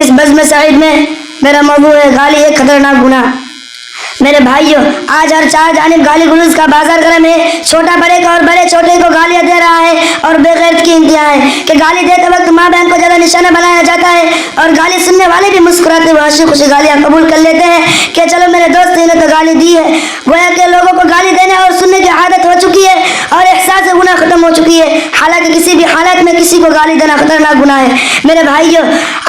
اس بزم سعید میں میرا موضوع ہے گالی ایک خطرناک گناہ۔ میرے بھائیوں، آج ہر چار جانب گالی گلوچ کا بازار گرم ہے۔ چھوٹا بڑے کو اور بڑے چھوٹے کو گالیاں دے رہا ہے، اور بے غیرت کی انتہا ہے کہ گالی دیتے وقت ماں بہن کو زیادہ نشانہ بنایا جاتا ہے، اور گالی سننے والے بھی مسکراتے ہوئے ہنسی خوشی گالیاں قبول کر لیتے ہیں کہ چلو میرے دوست نے تو گالی دی ہے۔ گویا کہ لوگوں کو گالی دینے اور سننے کی عادت ہو چکی ہے اور احساس گناہ ختم ہو چکی ہے، حالانکہ کسی بھی حالت میں کسی کو گالی دینا خطرناک گناہ ہے۔ میرے بھائیوں،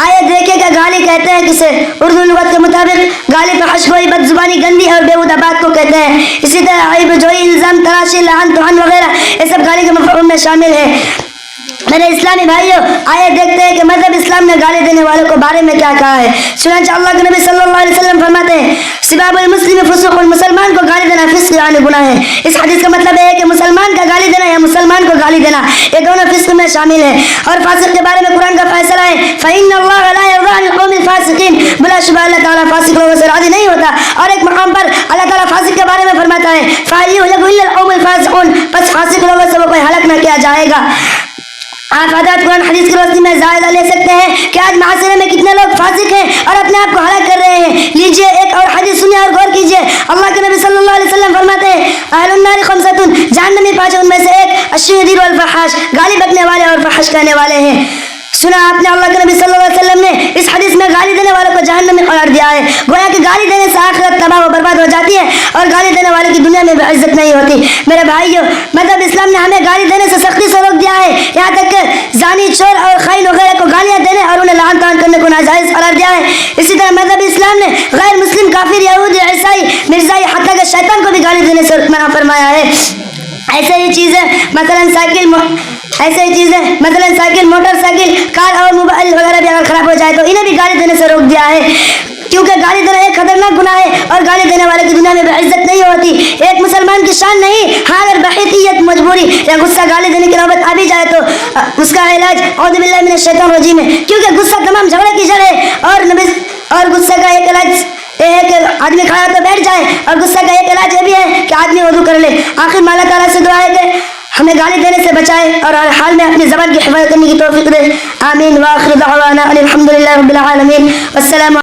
آئے دیکھیں کہ گالی کہتے ہیں کسے۔ اردو لغت کے مطابق گالی فحش گوئی، بد زبانی، گندی اور بیہودہ بات کو کہتے ہیں۔ اسی طرح عیب جوئی، الزام تراشی، لعن طعن وغیرہ یہ سب گالی کے مفہوم میں شامل ہے۔ میرے اسلامی بھائیوں، آئے دیکھتے ہیں کہ مذہب اسلام نے گالی دینے والوں کے بارے میں کیا کہا ہے۔ چنانچہ اللہ کے نبی صلی اللہ علیہ وسلم فرماتے ہیں، سباب المسلم فسوق، مسلمان کو گالی دینا فسق یعنی گناہ ہے۔ اس حدیث کا مطلب ہے کہ مسلمان کا گالی دینا یا مسلمان کو گالی دینا یہ دونوں فسق میں شامل ہے۔ اور فاسق کے بارے میں قرآن کا فیصلہ ہے، فإن اللہ لا يرضى عن القوم الفاسقين، بلا شبہ اللہ تعالیٰ فاسق لوگوں سے راضی نہیں ہوتا۔ اور ایک مقام پر اللہ تعالیٰ فاسق کے بارے میں فرماتا ہے، فَيُهْلَكُ إِلَّا الْقَوْمُ الْفَاسِقُونَ، بس فاسق لوگوں سے وہ کوئی ہلاک نہ کیا جائے گا۔ آپ حضرات قرآن حدیث کی روشنی میں جائزہ لے سکتے ہیں کہ آج معاشرے میں کتنے لوگ فاسق ہیں اور اپنے آپ کو ہلاک کر رہے ہیں۔ لیجئے ایک اور حدیث سنیے اور غور کیجئے۔ اللہ کے نبی صلی اللہ علیہ وسلم فرماتے ہیں، اہل النار خمسۃ، جہنمی پانچ ان میں سے ایک الشہیر والفحاش، گالی بکنے والے اور فحش کہنے والے ہیں۔ سنا آپ نے، اللہ کے نبی صلی اللہ علیہ وسلم نے اس حدیث میں گالی دینے والوں کو جہنم میں قرار دیا ہے۔ گویا کہ گالی دینے سے آخرت تباہ و برباد ہو جاتی ہے اور گالی دینے والے کی دنیا میں بھی عزت نہیں ہوتی۔ میرے بھائیوں، مذہب اسلام نے ہمیں گالی دینے سے سختی سے روک دیا ہے، یہاں تک کہ زانی، چور اور خائن وغیرہ کو گالیاں دینے اور انہیں لعن طعن کرنے کو ناجائز قرار دیا ہے۔ اسی طرح مذہب اسلام نے غیر مسلم، کافر، یہودی، عیسائی، مرزائی، حتیٰ کہ شیطان کو بھی گالی دینے سے منع فرمایا ہے۔ ایسے ہی چیزیں مثلا سائیکل، موٹر سائیکل، کار اور موبائل وغیرہ بھی اگر خراب ہو جائے تو انہیں بھی گالی دینے سے روک دیا ہے، کیونکہ گالی دینا ایک خطرناک گناہ ہے اور گالی دینے والے کی دنیا میں بھی عزت نہیں ہوتی۔ ایک مسلمان کی شان نہیں، ہاں اگر بحیثیت مجبوری یا غصہ گالی دینے کی نوبت آ بھی جائے تو اس کا علاج اعوذ باللہ من الشیطان الرجیم ہے، کیونکہ غصہ تمام جھگڑے کی جڑ ہے۔ اور غصے کا ایک علاج یہ ہے کہ آدمی کھڑا ہو تو بیٹھ جائے، اور غصہ کا ایک علاج یہ بھی ہے کہ آدمی وضو کر لے۔ آخر میں اللہ تعالیٰ سے دعا ہے کہ ہمیں گالی دینے سے بچائے اور ہر حال میں اپنی زبان کی حفاظت کرنے کی توفیق دے۔ آمین۔ وآخر دعوانا ان الحمد للہ رب العالمین۔ والسلام